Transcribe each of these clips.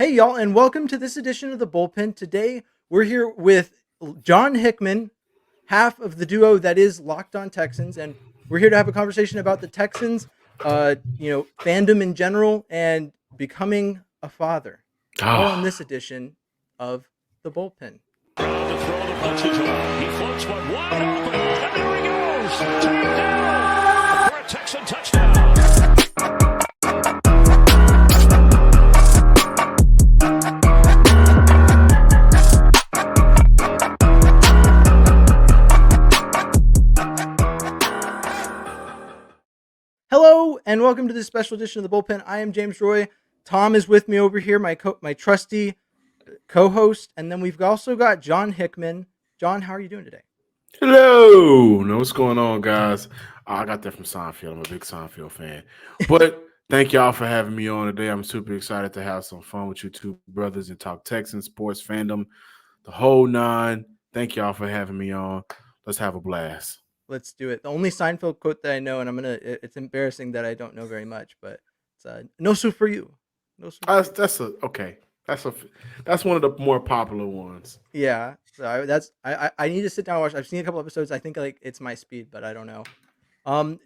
Hey, y'all, and welcome to this edition of the Bullpen. Today, we're here with John Hickman, half of the duo that is Locked On Texans, and we're here to have a conversation about the Texans, fandom in general, and becoming a father. All in Ah, this edition of the Bullpen. To throw the punches on. He floats one wide open, and there he goes. Tagged down for a Texan touchdown. Hello, and welcome to this special edition of the Bullpen. I am James Roy. Tom is with me over here, my trusty co-host, and then we've also got John Hickman. John, how are you doing today? hello. Know what's going on, guys? I got that from Seinfeld. I'm a big Seinfeld fan. But thank y'all for having me on today. I'm super excited to have some fun with you two brothers and talk Texans, sports, fandom, the whole nine. Thank y'all for having me on. Let's have a blast. Let's do it. The only Seinfeld quote that I know, and it's embarrassing that I don't know very much, but it's no soup for you. No soup. Okay. That's one of the more popular ones. Yeah. So I need to sit down and watch. I've seen a couple episodes. I think like it's my speed, but I don't know.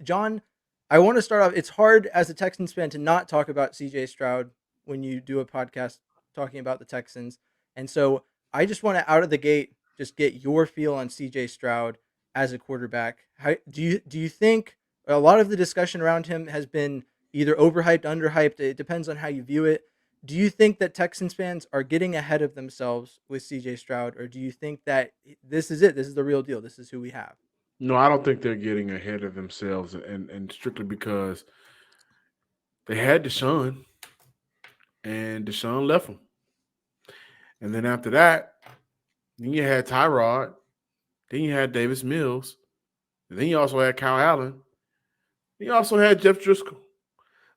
John, I want to start off. It's hard as a Texans fan to not talk about CJ Stroud when you do a podcast talking about the Texans. And so I just want to out of the gate just get your feel on CJ Stroud as a quarterback. How do you think a lot of the discussion around him has been either overhyped, underhyped? It depends on how you view it. Do you think that Texans fans are getting ahead of themselves with CJ Stroud, or do you think that this is it? This is the real deal. This is who we have. No, I don't think they're getting ahead of themselves, and strictly because they had Deshaun, and Deshaun left them. And then after that, then you had Tyrod. Then you had Davis Mills. And then you also had Kyle Allen. Then you also had Jeff Driscoll.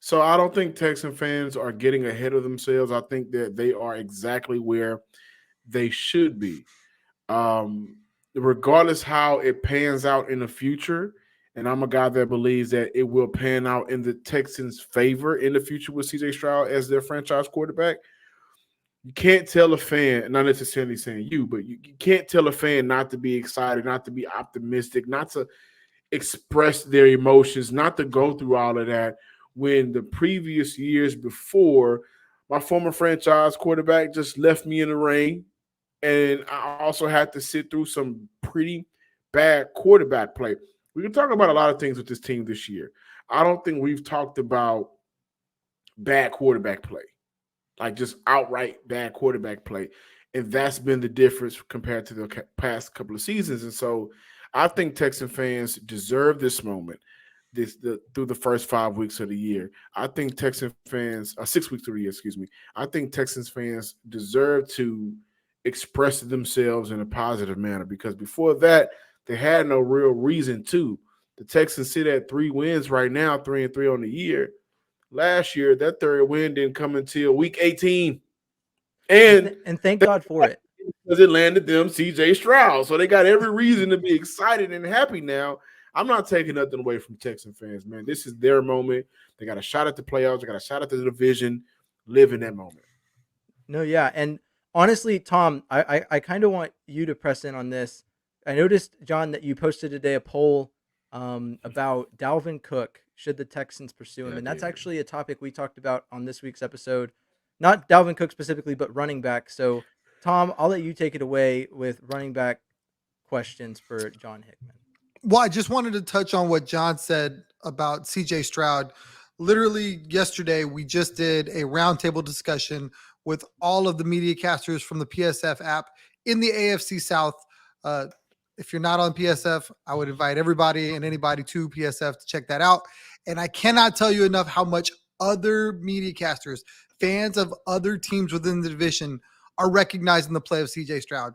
So I don't think Texan fans are getting ahead of themselves. I think that they are exactly where they should be. Regardless how it pans out in the future, and I'm a guy that believes that it will pan out in the Texans' favor in the future with CJ Stroud as their franchise quarterback. You can't tell a fan, not necessarily saying you, but you can't tell a fan not to be excited, not to be optimistic, not to express their emotions, not to go through all of that when the previous years before my former franchise quarterback just left me in the rain. And I also had to sit through some pretty bad quarterback play. We can talk about a lot of things with this team this year. I don't think we've talked about bad quarterback play, like just outright bad quarterback play. And that's been the difference compared to the past couple of seasons. And so I think Texan fans deserve this moment through the first 5 weeks of the year. I think Texan fans, 6 weeks through the year, excuse me. I think Texans fans deserve to express themselves in a positive manner because before that, they had no real reason to. The Texans sit at 3 wins right now, 3-3 on the year. Last year, that third win didn't come until week 18. And thank God for it. Because it landed them CJ Stroud. So they got every reason to be excited and happy now. I'm not taking nothing away from Texan fans, man. This is their moment. They got a shot at the playoffs. They got a shot at the division. Live in that moment. No, yeah. And honestly, Tom, I kind of want you to press in on this. I noticed, John, that you posted today a poll about Dalvin Cook. Should the Texans pursue him? Yeah, and that's yeah. actually a topic we talked about on this week's episode. Not Dalvin Cook specifically, but running back. So, Tom, I'll let you take it away with running back questions for John Hickman. Well, I just wanted to touch on what John said about CJ Stroud. Literally yesterday, we just did a roundtable discussion with all of the media casters from the PSF app in the AFC South. If you're not on PSF, I would invite everybody and anybody to PSF to check that out. And I cannot tell you enough how much other media casters, fans of other teams within the division, are recognizing the play of CJ Stroud.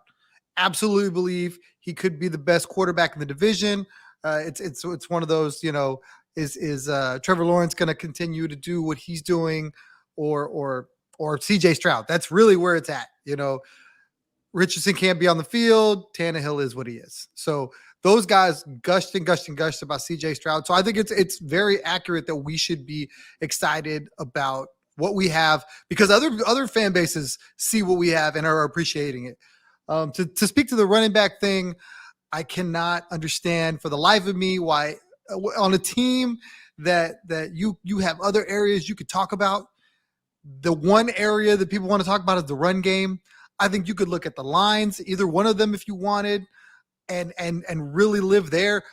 Absolutely believe he could be the best quarterback in the division. It's one of those, is Trevor Lawrence going to continue to do what he's doing, or CJ Stroud? That's really where it's at. Richardson can't be on the field. Tannehill is what he is. So those guys gushed and gushed and gushed about CJ Stroud. So I think it's very accurate that we should be excited about what we have, because other fan bases see what we have and are appreciating it. To speak to the running back thing, I cannot understand for the life of me why on a team that you have other areas you could talk about. The one area that people want to talk about is the run game. I think you could look at the lines, either one of them if you wanted, and really live there.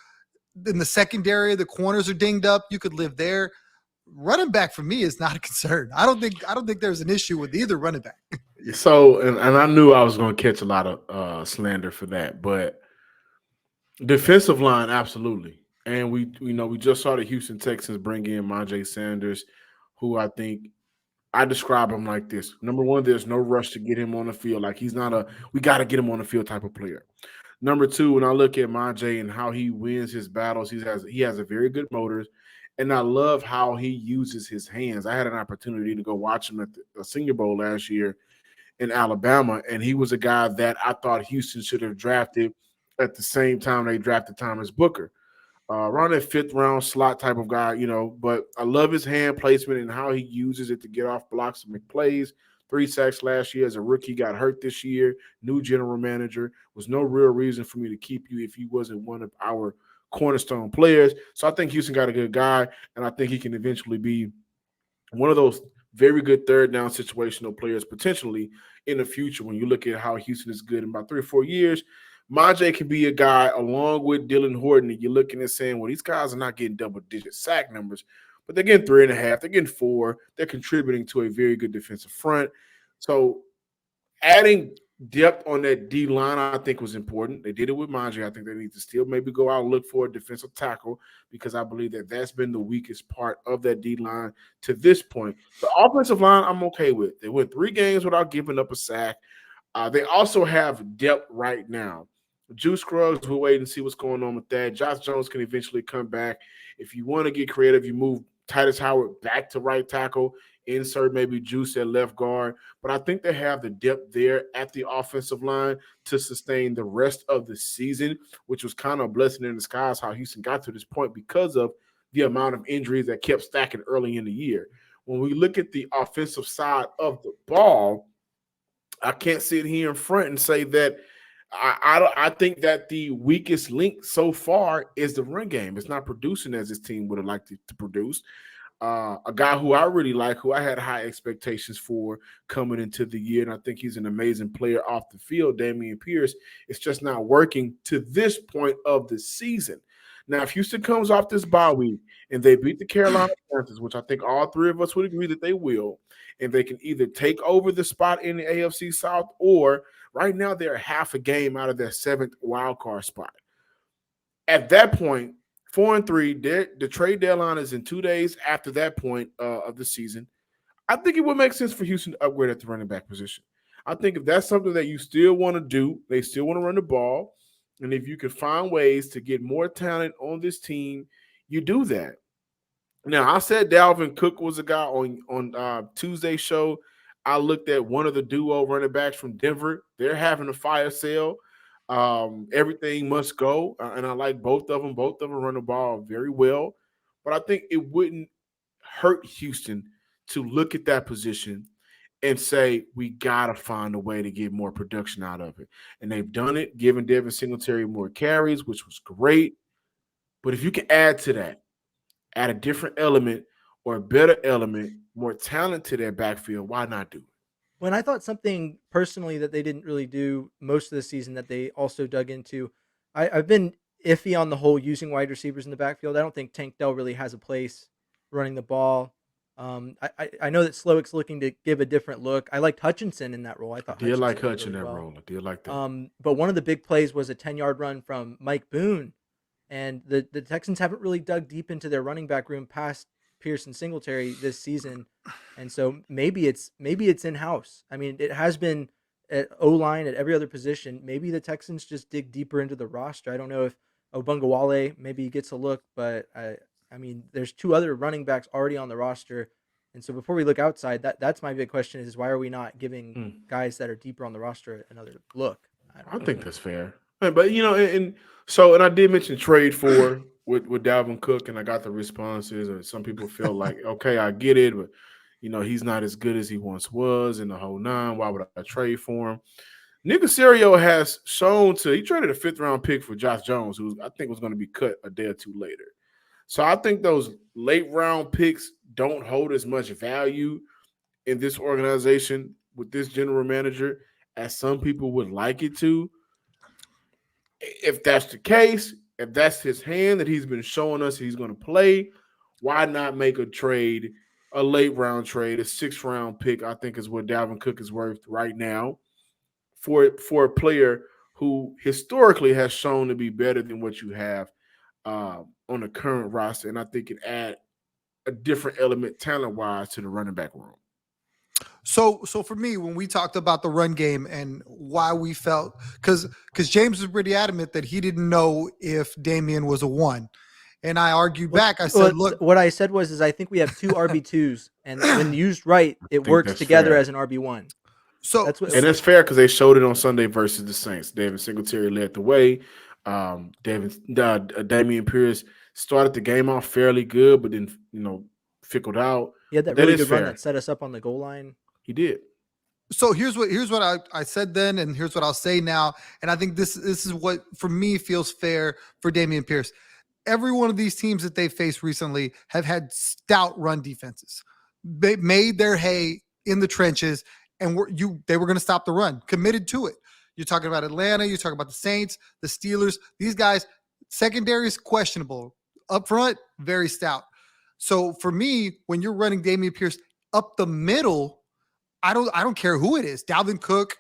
In the secondary, the corners are dinged up. You could live there. Running back for me is not a concern. I don't think there's an issue with either running back. So, and I knew I was going to catch a lot of slander for that, but defensive line, absolutely. And we just saw the Houston Texans bring in Myjai Sanders, who I think I describe him like this. Number one, there's no rush to get him on the field. Like he's not we got to get him on the field type of player. Number two, when I look at Myjai and how he wins his battles, he has a very good motor, and I love how he uses his hands. I had an opportunity to go watch him at the Senior Bowl last year in Alabama, and he was a guy that I thought Houston should have drafted at the same time they drafted Thomas Booker. Around that fifth round slot type of guy, but I love his hand placement and how he uses it to get off blocks and make plays. 3 sacks last year as a rookie, got hurt this year. New general manager. Was no real reason for me to keep you if he wasn't one of our cornerstone players. So I think Houston got a good guy, and I think he can eventually be one of those very good third down situational players potentially in the future. When you look at how Houston is good in about 3 or 4 years, Myjai can be a guy along with Dylan Horton, and you're looking at saying, well, these guys are not getting double-digit sack numbers, but they're getting 3.5, they're getting 4, they're contributing to a very good defensive front. So adding depth on that D line, I think, was important. They did it with Myjai. I think they need to still maybe go out and look for a defensive tackle because I believe that that's been the weakest part of that D line to this point. The offensive line, I'm okay with. They went 3 games without giving up a sack. They also have depth right now. Juice Scruggs, we'll wait and see what's going on with that. Josh Jones can eventually come back. If you want to get creative, you move Titus Howard back to right tackle, insert maybe Juice at left guard. But I think they have the depth there at the offensive line to sustain the rest of the season, which was kind of a blessing in disguise how Houston got to this point because of the amount of injuries that kept stacking early in the year. When we look at the offensive side of the ball, I can't sit here in front and say that I think that the weakest link so far is the run game. It's not producing as this team would have liked it to produce. A guy who I really like, who I had high expectations for coming into the year, and I think he's an amazing player off the field, Dameon Pierce, it's just not working to this point of the season. Now, if Houston comes off this bye week and they beat the Carolina Panthers, which I think all 3 of us would agree that they will, and they can either take over the spot in the AFC South or right now they're half a game out of their 7th wild card spot. At that point, 4-3, the trade deadline is in 2 days after that point of the season. I think it would make sense for Houston to upgrade at the running back position. I think if that's something that you still want to do, they still want to run the ball, and if you can find ways to get more talent on this team, you do that. Now, I said Dalvin Cook was a guy on Tuesday's show. I looked at one of the duo running backs from Denver. They're having a fire sale. Everything must go, and I like both of them. Both of them run the ball very well. But I think it wouldn't hurt Houston to look at that position and say, we got to find a way to get more production out of it. And they've done it, giving Devin Singletary more carries, which was great. But if you can add to that, add a different element or a better element, more talent to their backfield, why not do it? When I thought something personally that they didn't really do most of the season that they also dug into, I've been iffy on the whole using wide receivers in the backfield. I don't think Tank Dell really has a place running the ball. I know that Slowick's looking to give a different look. I liked Hutchinson in that role. I thought I did like Hutchinson Hutch in did that really well. role. I did like that. But one of the big plays was a 10-yard run from Mike Boone. And the Texans haven't really dug deep into their running back room past Pierce and Singletary this season. And so maybe it's in-house. I mean, it has been at O-line, at every other position. Maybe the Texans just dig deeper into the roster. I don't know if Obungawale maybe gets a look, but I mean, there's 2 other running backs already on the roster. And so before we look outside, that's my big question is why are we not giving guys that are deeper on the roster another look? I think that's fair. But, and I did mention trade with Dalvin Cook, and I got the responses. And some people feel like, okay, I get it, but, He's not as good as he once was in the whole nine. Why would I trade for him? Nick Caserio has shown he traded a 5th-round pick for Josh Jones, who I think was going to be cut a day or two later. So I think those late-round picks don't hold as much value in this organization with this general manager as some people would like it to. If that's the case, if that's his hand that he's been showing us he's going to play, why not make a trade, a late-round trade, a 6th-round pick, I think is what Dalvin Cook is worth right now, for a player who historically has shown to be better than what you have on the current roster, and I think it add a different element talent-wise to the running back room. So for me, when we talked about the run game and why we felt, because James was pretty adamant that he didn't know if Damian was a 1. And I argued back. I said, look. What I said was I think we have 2 RB2s, and when used right, it works together as an RB1. So that's fair because they showed it on Sunday versus the Saints. David Singletary led the way. Damian Pierce started the game off fairly good, but then fickled out. He had that really good run that set us up on the goal line. He did. So here's what I said then, and here's what I'll say now. And I think this is what for me feels fair for Damian Pierce. Every one of these teams that they've faced recently have had stout run defenses. They made their hay in the trenches, and they were going to stop the run, committed to it. You're talking about Atlanta, you're talking about the Saints, the Steelers. These guys, secondary is questionable. Up front, very stout. So for me, when you're running Damian Pierce up the middle, I don't care who it is. Dalvin Cook,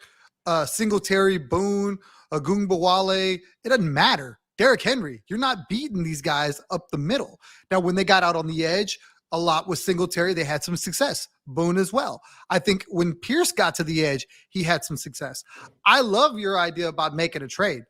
Singletary, Boone, Agungbawale. It doesn't matter. Derrick Henry, you're not beating these guys up the middle. Now, when they got out on the edge, a lot with Singletary, they had some success. Boone as well. I think when Pierce got to the edge, he had some success. I love your idea about making a trade.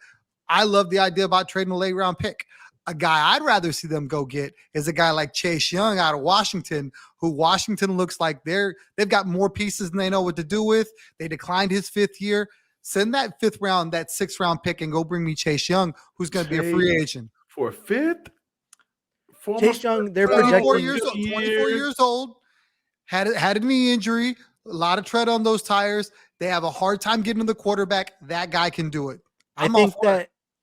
I love the idea about trading a late round pick. A guy I'd rather see them go get is a guy like Chase Young out of Washington, who Washington looks like they've got more pieces than they know what to do with. They declined his 5th year. Send that 5th round, that 6th round pick, and go bring me Chase Young, who's going to be a free agent. For a 5th? Chase Young, they're 24 years old, had a knee injury, a lot of tread on those tires. They have a hard time getting to the quarterback. That guy can do it. I think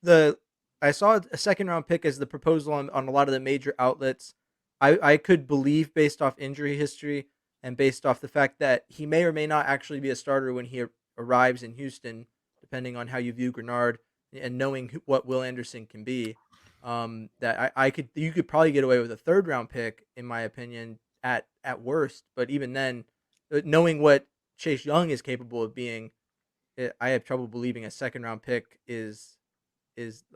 that I saw a 2nd round pick as the proposal on a lot of the major outlets. I could believe based off injury history and based off the fact that he may or may not actually be a starter when he arrives in Houston, depending on how you view Grenard and knowing what Will Anderson can be. That you could probably get away with a 3rd round pick, in my opinion, at worst. But even then, knowing what Chase Young is capable of being, I have trouble believing a 2nd round pick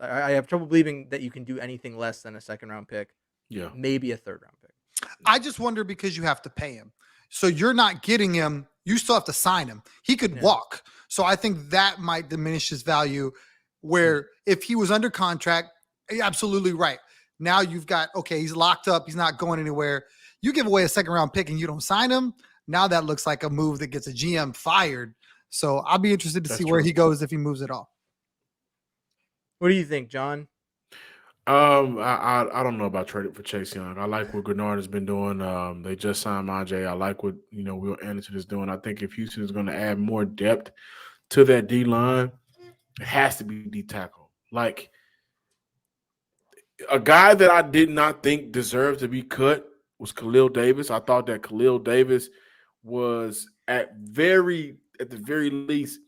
I have trouble believing that you can do anything less than a 2nd round pick. Yeah, maybe a 3rd round pick. I just wonder because you have to pay him, so you're not getting him. You still have to sign him. He could walk, so I think that might diminish his value. Where if he was under contract, you're absolutely right. Now you've got he's locked up. He's not going anywhere. You give away a 2nd round pick and you don't sign him. Now that looks like a move that gets a GM fired. So I'll be interested to see where he goes if he moves at all. What do you think, John? I don't know about trading for Chase Young. I like what Grenard has been doing. They just signed Manje. I like what Will Anderson is doing. I think if Houston is going to add more depth to that D line, it has to be D tackle. Like a guy that I did not think deserved to be cut was Khalil Davis. I thought that Khalil Davis was at the very least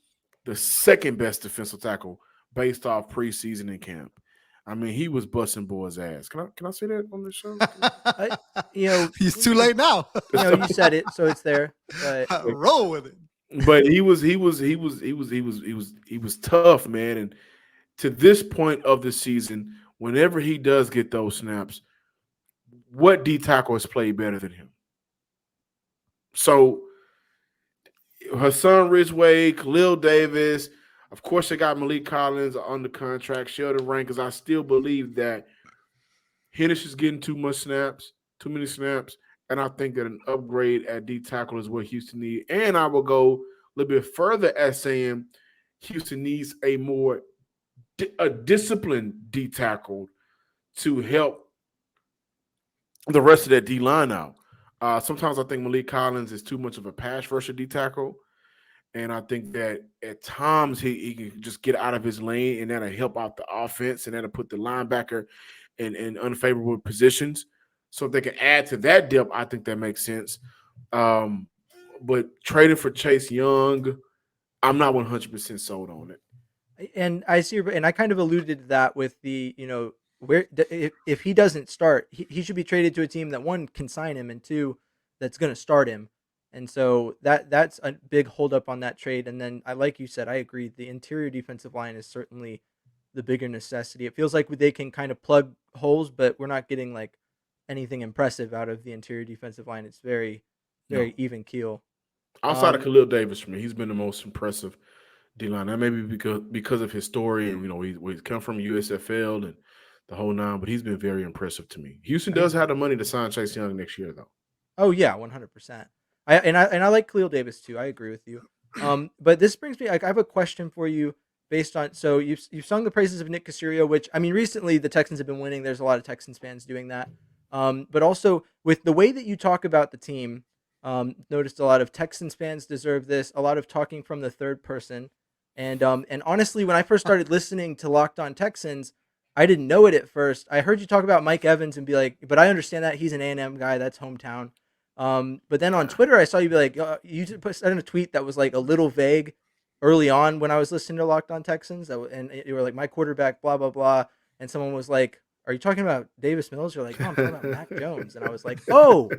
the 2nd best defensive tackle based off preseason and camp. I mean, he was busting boys' ass. Can I say that on the show? He's too late now. You said it, so it's there. But roll with it. But he was tough, man. And to this point of the season, whenever he does get those snaps, what D tackle has played better than him? So Hassan Ridgeway, Khalil Davis. Of course, they got Malik Collins under contract, Sheldon Rankins. I still believe that Hennish is getting too many snaps, and I think that an upgrade at D tackle is what Houston needs. And I will go a little bit further as saying Houston needs a disciplined D tackle to help the rest of that D line out. Sometimes I think Malik Collins is too much of a pass rusher D tackle. And I think that at times he can just get out of his lane and that'll help out the offense and that'll put the linebacker in unfavorable positions. So if they can add to that depth, I think that makes sense. But trading for Chase Young, I'm not 100% sold on it. And I see, and I kind of alluded to that with the, where if he doesn't start, he should be traded to a team that, one, can sign him, and two, that's going to start him. And so that's a big holdup on that trade. And then, like you said, I agree. The interior defensive line is certainly the bigger necessity. It feels like they can kind of plug holes, but we're not getting like anything impressive out of the interior defensive line. It's very, very No. even keel. Outside of Khalil Davis for me, he's been the most impressive D-line. That may be because of his story and, where he's come from, USFL and the whole nine, but he's been very impressive to me. Houston does have the money to sign Chase Young next year, though. Oh yeah, 100%. I like Khalil Davis too. I agree with you. But this brings me, like, I have a question for you based on, so you've sung the praises of Nick Caserio, which, I mean, recently the Texans have been winning. There's a lot of Texans fans doing that. But also with the way that you talk about the team, noticed a lot of Texans fans deserve this. A lot of talking from the third person, and honestly, when I first started listening to Locked On Texans, I didn't know it at first. I heard you talk about Mike Evans and be like, but I understand that he's an A&M guy. That's hometown. But then on Twitter, I saw you be like, you sent a tweet that was like a little vague early on when I was listening to Locked On Texans, and you were like, my quarterback, blah blah blah, and someone was like, are you talking about Davis Mills? You're like, no, I'm talking about Mac Jones, and I was like, oh,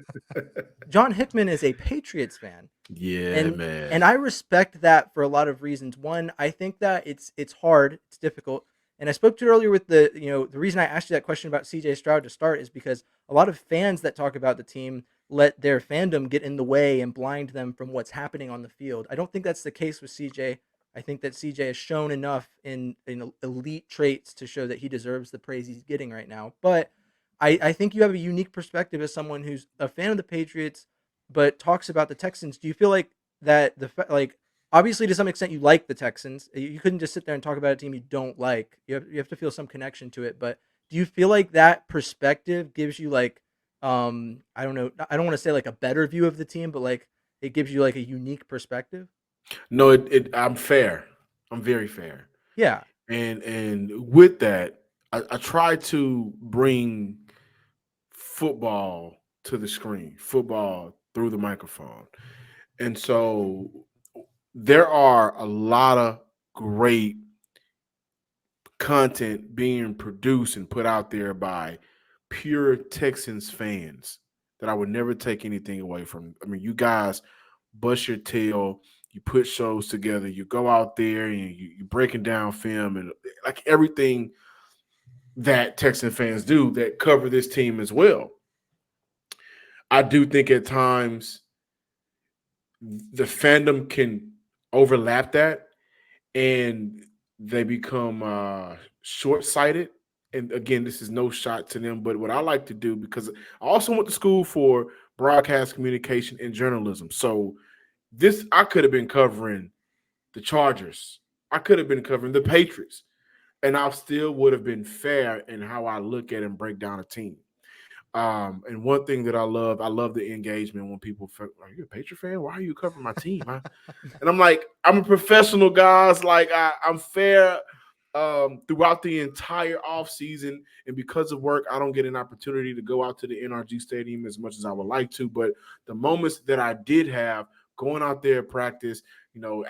John Hickman is a Patriots fan. Yeah, man. And I respect that for a lot of reasons. One, I think that it's hard, it's difficult. And I spoke to it earlier with the reason I asked you that question about CJ Stroud to start is because a lot of fans that talk about the team let their fandom get in the way and blind them from what's happening on the field. I don't think that's the case with CJ. I think that CJ has shown enough in elite traits to show that he deserves the praise he's getting right now. But I think you have a unique perspective as someone who's a fan of the Patriots, but talks about the Texans. Do you feel like that obviously to some extent you like the Texans? You couldn't just sit there and talk about a team you don't like. You have to feel some connection to it. But do you feel like that perspective gives you like I don't know, I don't want to say like a better view of the team, but like it gives you like a unique perspective? No, I'm fair. I'm very fair. Yeah. And with that, I try to bring football to the screen, football through the microphone. And so there are a lot of great content being produced and put out there by pure Texans fans that I would never take anything away from. I mean, you guys bust your tail, you put shows together, you go out there and you're breaking down film and like everything that Texan fans do that cover this team as well. I do think at times the fandom can overlap that and they become short-sighted. And again, this is no shot to them, but what I like to do, because I also went to school for broadcast communication and journalism. So I could have been covering the Chargers. I could have been covering the Patriots. And I still would have been fair in how I look at and break down a team. And one thing that I love the engagement when people are you a Patriot fan? Why are you covering my team? And I'm like, I'm a professional, guys. Like I'm fair throughout the entire off season, and because of work, I don't get an opportunity to go out to the NRG Stadium as much as I would like to. But the moments that I did have, going out there at practice,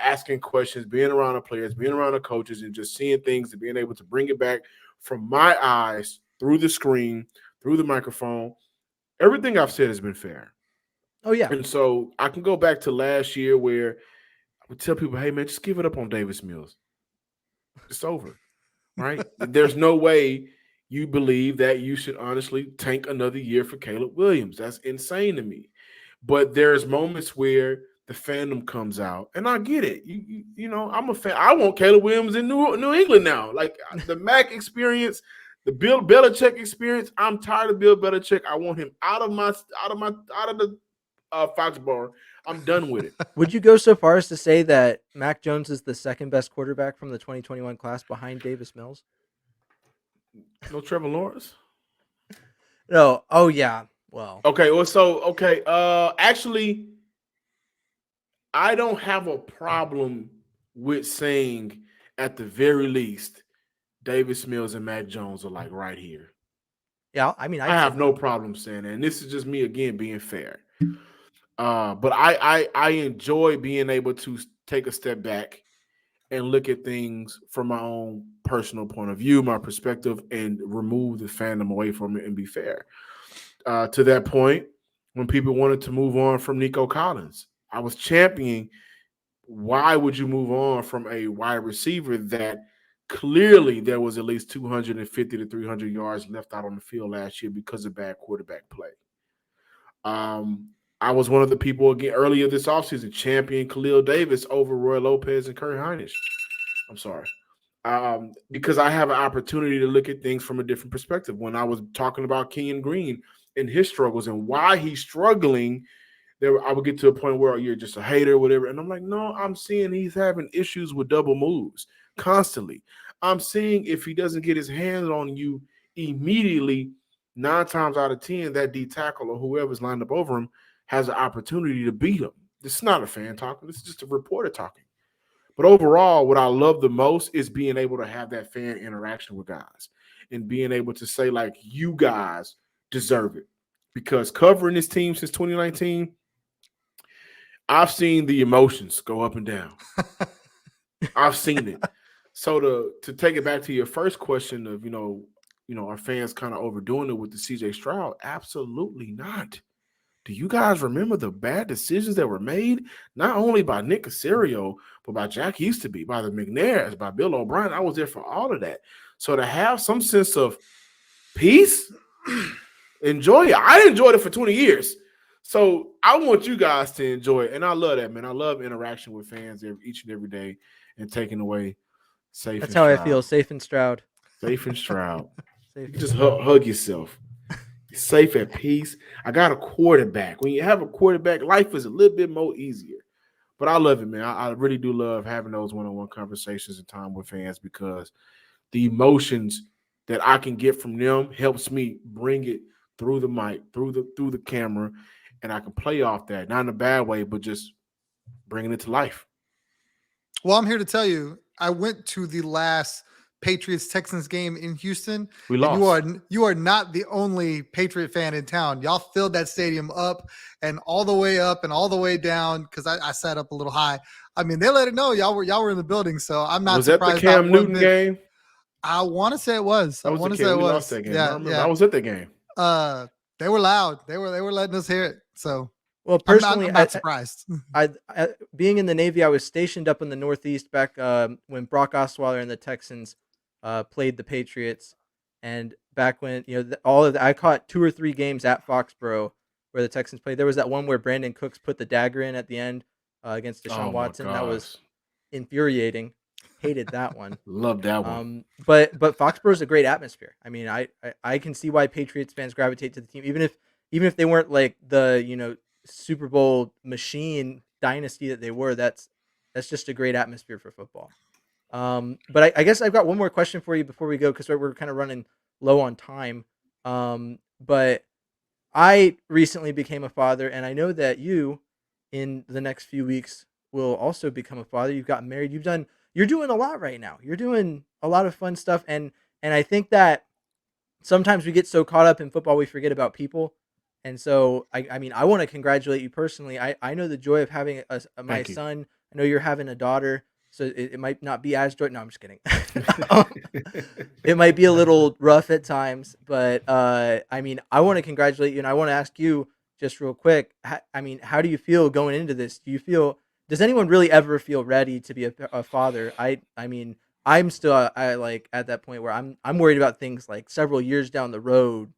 asking questions, being around the players, being around the coaches, and just seeing things and being able to bring it back from my eyes through the screen, through the microphone, everything I've said has been fair. Oh yeah. And so I can go back to last year where I would tell people, hey man, just give it up on Davis Mills. It's over, right? There's no way you believe that you should honestly tank another year for Caleb Williams. That's insane to me. But there's moments where the fandom comes out, and I get it. I'm a fan. I want Caleb Williams in New England now. Like the Mac experience, the Bill Belichick experience. I'm tired of Bill Belichick. I want him out of the Foxborough. I'm done with it. Would you go so far as to say that Mac Jones is the second best quarterback from the 2021 class behind Davis Mills? No Trevor Lawrence? No. Oh yeah. Well, Okay, actually, I don't have a problem with saying at the very least Davis Mills and Mac Jones are like right here. yeah, I mean, I I'd say have no that. problem saying that. And this is just me again being fair. But I enjoy being able to take a step back and look at things from my own personal point of view, my perspective, and remove the fandom away from it and be fair. To that point, when people wanted to move on from Nico Collins, I was championing why would you move on from a wide receiver that clearly there was at least 250 to 300 yards left out on the field last year because of bad quarterback play. I was one of the people again earlier this offseason champion Khalil Davis over Roy Lopez and Kurt Hinish. I'm sorry. Because I have an opportunity to look at things from a different perspective. When I was talking about Kenyon Green and his struggles and why he's struggling, I would get to a point where you're just a hater or whatever. And I'm like, no, I'm seeing he's having issues with double moves constantly. I'm seeing if he doesn't get his hands on you immediately, 9 times out of 10, that D tackle or whoever's lined up over him has an opportunity to beat him. This is not a fan talking. This is just a reporter talking. But overall, what I love the most is being able to have that fan interaction with guys and being able to say, like, you guys deserve it. Because covering this team since 2019, I've seen the emotions go up and down. I've seen it. So to take it back to your first question of, are fans kind of overdoing it with the CJ Stroud? Absolutely not. Do you guys remember the bad decisions that were made, not only by Nick Caserio, but by Jack Easterby, by the McNairs, by Bill O'Brien? I was there for all of that. So to have some sense of peace, enjoy it. I enjoyed it for 20 years. So I want you guys to enjoy it. And I love that, man. I love interaction with fans each and every day and taking away safe That's and how I Stroud. feel. Safe and Stroud. Safe and Stroud. Safe You and can just Stroud. hug yourself. You're safe at peace. I got a quarterback. When you have a quarterback, life is a little bit more easier. But I love it, man. I really do love having those one-on-one conversations and time with fans because the emotions that I can get from them helps me bring it through the mic, through the camera, and I can play off that, not in a bad way, but just bringing it to life. Well, I'm here to tell you, I went to the last Patriots Texans game in Houston. We and lost. you are not the only Patriot fan in town. Y'all filled that stadium up and all the way up and all the way down because I sat up a little high. I mean, they let it know y'all were in the building, so I'm not Was that the surprised. Cam Newton game? I want to say it was. That was I want the to say game. it We was. lost that game. I Yeah, remember. yeah. I was at that game. They were loud. They were letting us hear it. So Well, I'm personally, not surprised. I being in the Navy, I was stationed up in the Northeast back when Brock Osweiler and the Texans played the Patriots, and back when I caught 2 or 3 games at Foxborough where the Texans played. There was that one where Brandon Cooks put the dagger in at the end against Deshaun Oh, my Watson. That was gosh. infuriating. Hated that one. Love that one. But Foxborough is a great atmosphere. I mean, I can see why Patriots fans gravitate to the team, even if they weren't like the Super Bowl machine dynasty that they were. That's just a great atmosphere for football. But I guess I've got one more question for you before we go because we're kind of running low on time. But I recently became a father, and I know that you, in the next few weeks, will also become a father. You've gotten married. You're doing a lot right now. You're doing a lot of fun stuff, and I think that sometimes we get so caught up in football we forget about people. And so I mean I want to congratulate you personally. I know the joy of having my Thank you. son. I know you're having a daughter, so it might not be as joy. No, I'm just kidding. It might be a little rough at times, but I mean I want to congratulate you, and I want to ask you just real quick. How do you feel going into this? Does anyone really ever feel ready to be a father? I mean I'm still like at that point where I'm worried about things like several years down the road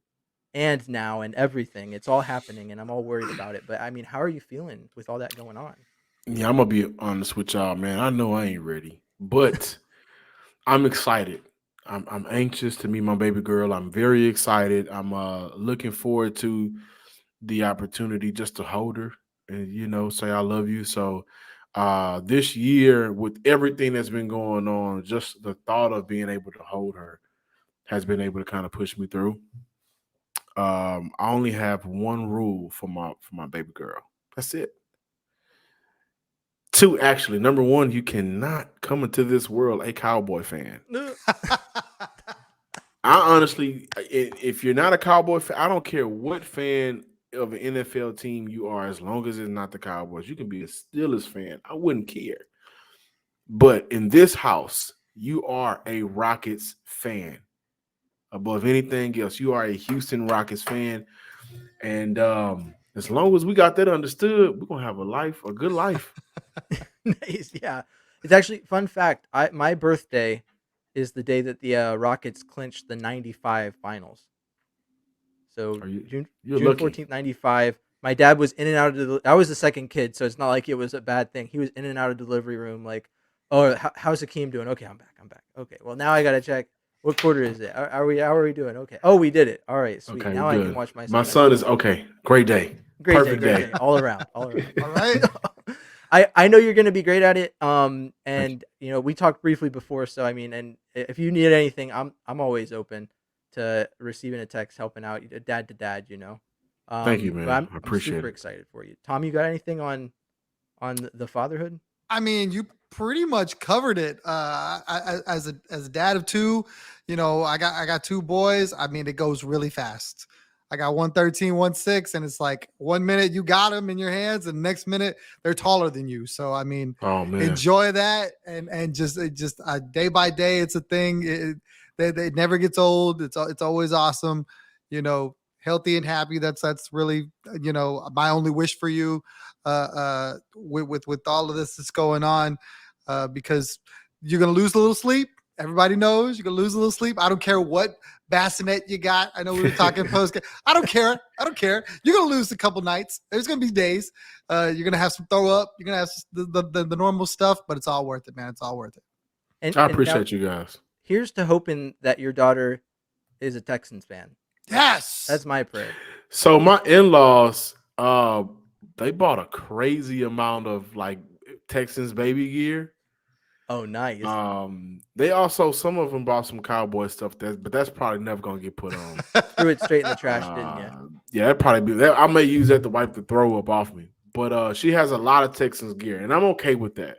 and now and everything. It's all happening and I'm all worried about it. But I mean, how are you feeling with all that going on? Yeah, I'm gonna be honest with y'all, man. I know I ain't ready, but I'm excited. I'm anxious to meet my baby girl. I'm very excited. I'm looking forward to the opportunity just to hold her and say I love you. So this year, with everything that's been going on, just the thought of being able to hold her has been able to kind of push me through. I only have one rule for my baby girl. That's it. Two, actually. Number one, you cannot come into this world a Cowboy fan. I honestly, if you're not a Cowboy fan, I don't care what fan of an NFL team you are, as long as it's not the Cowboys. You can be a Steelers fan. I wouldn't care. But in this house, you are a Rockets fan. Above anything else, you are a Houston Rockets fan. And as long as we got that understood, we're gonna have a good life. Nice. Yeah. It's actually fun fact. My birthday is the day that the Rockets clinched the 95 finals. So Are you June you're June lucky. 14th, 95. My dad was in and out of I was the second kid, so it's not like it was a bad thing. He was in and out of delivery room like, "Oh, how's Akeem doing? Okay, I'm back. I'm back. Okay. Well, now I got to check what quarter is it? How are we doing? Okay. Oh, we did it. All right, sweet. Okay, Now I can good. watch my My son. son is okay. Great day. Perfect Great day. day, all around, all around. All right. I know you're going to be great at it. And we talked briefly before, so I mean, and if you need anything, I'm always open to receiving a text, helping out, dad to dad. Thank you, But man. I'm I I'm appreciate super it. excited for you, Tom. You got anything on the fatherhood? I mean, you pretty much covered it. As a dad of two, I got two boys. I mean, it goes really fast. I got one 13, one 6, and it's like 1 minute you got them in your hands, and the next minute they're taller than you. So I mean, Oh man. enjoy that, and just day by day, it's a thing. It never gets old. It's always awesome. Healthy and happy. That's really my only wish for you. With all of this that's going on, because you're gonna lose a little sleep. Everybody knows you're gonna lose a little sleep. I don't care what bassinet you got. I know we were talking post. I don't care. You're gonna lose a couple nights. There's gonna be days. You're gonna have some throw up. You're gonna have the normal stuff, but it's all worth it, man. It's all worth it. And I and now appreciate you guys. here's to hoping that your daughter is a Texans fan. Yes. That's my prayer. So my in-laws, they bought a crazy amount of like Texans baby gear. Oh, nice. They also, some of them bought some cowboy stuff, but that's probably never gonna get put on. Threw it straight in the trash, didn't you? Yeah, that'd probably be that. I may use that to wipe the throw up off me. But she has a lot of Texans gear, and I'm okay with that.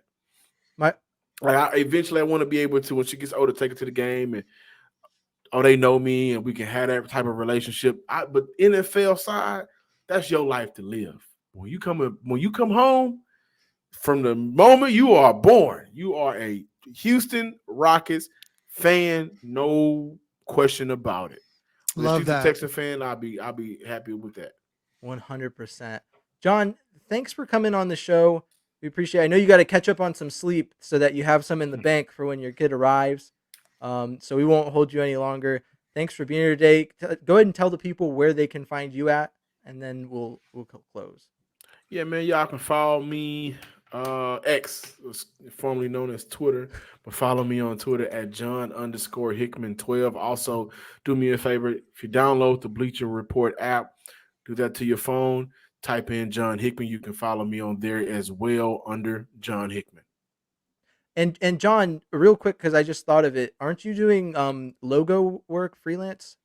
Eventually I want to be able to, when she gets older, take her to the game, and they know me, and we can have that type of relationship. But NFL side, that's your life to live. When you come home, from the moment you are born, you are a Houston Rockets fan, no question about it. Love If she's that. a Texan fan, I'll be happy with that. 100%. John, thanks for coming on the show. We appreciate it. I know you got to catch up on some sleep so that you have some in the bank for when your kid arrives. So we won't hold you any longer. Thanks for being here today. Go ahead and tell the people where they can find you at, and then we'll close. Yeah, man, y'all can follow me. X, formerly known as Twitter, but follow me on Twitter at John_Hickman12. Also, do me a favor, if you download the Bleacher Report app, do that to your phone. Type in John Hickman. You can follow me on there as well under John Hickman. And John, real quick, because I just thought of it, aren't you doing logo work freelance?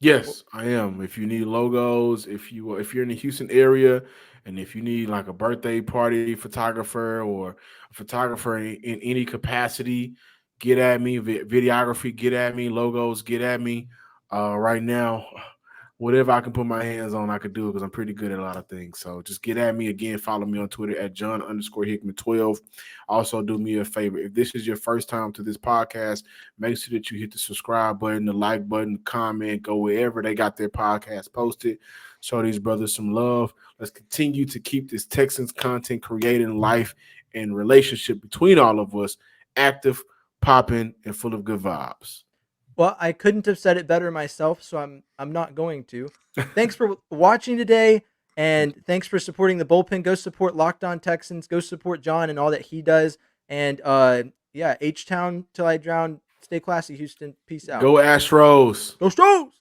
Yes, I am. If you need logos, if you're in the Houston area, and if you need like a birthday party photographer or a photographer in any capacity, get at me. Videography, get at me. Logos, get at me. Right now, whatever I can put my hands on, I could do it because I'm pretty good at a lot of things. So just get at me again. Follow me on Twitter at John_Hickman12. Also, do me a favor. If this is your first time to this podcast, make sure that you hit the subscribe button, the like button, comment, go wherever they got their podcast posted. Show these brothers some love. Let's continue to keep this Texans content creating life and relationship between all of us active, popping, and full of good vibes. Well, I couldn't have said it better myself, so I'm not going to. Thanks for watching today, and thanks for supporting the Bullpen. Go support Locked On Texans. Go support John and all that he does. And H-Town till I drown. Stay classy, Houston. Peace out. Go Astros. Go Stros!